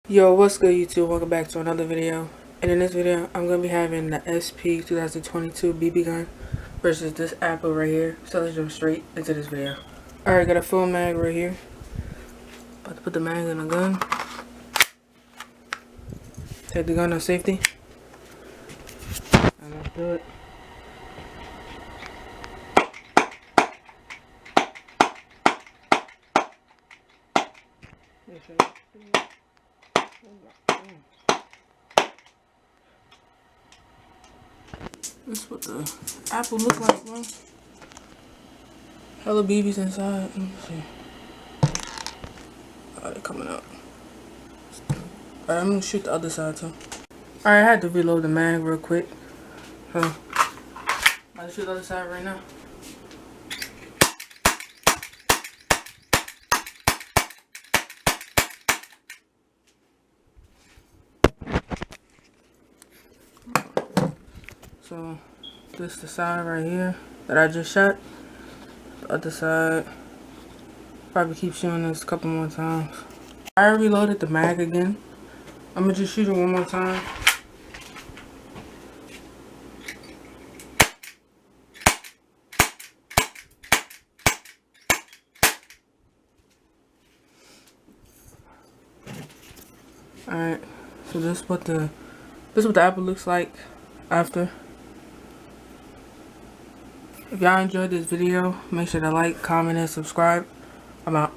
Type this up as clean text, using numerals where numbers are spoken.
Yo, what's good YouTube? Welcome back to another video. And in this video, I'm going to be having the SP2022 BB gun versus this Apple right here. So let's jump straight into this video. Alright, got a full mag right here. About to put the mag in the gun. Take the gun on safety. And let's do it. This is what the Apple look like, bro. Hella BBs inside. Let me see. Oh, they're coming out. Alright, I'm gonna shoot the other side too. Alright, I had to reload the mag real quick. So, I'm gonna shoot the other side right now. So, this is the side right here that I just shot. The other side, probably keep shooting this a couple more times. I reloaded the mag again. I'm gonna just shoot it one more time. Alright, so this is what the Apple looks like after. If y'all enjoyed this video, make sure to like, comment, and subscribe. I'm out.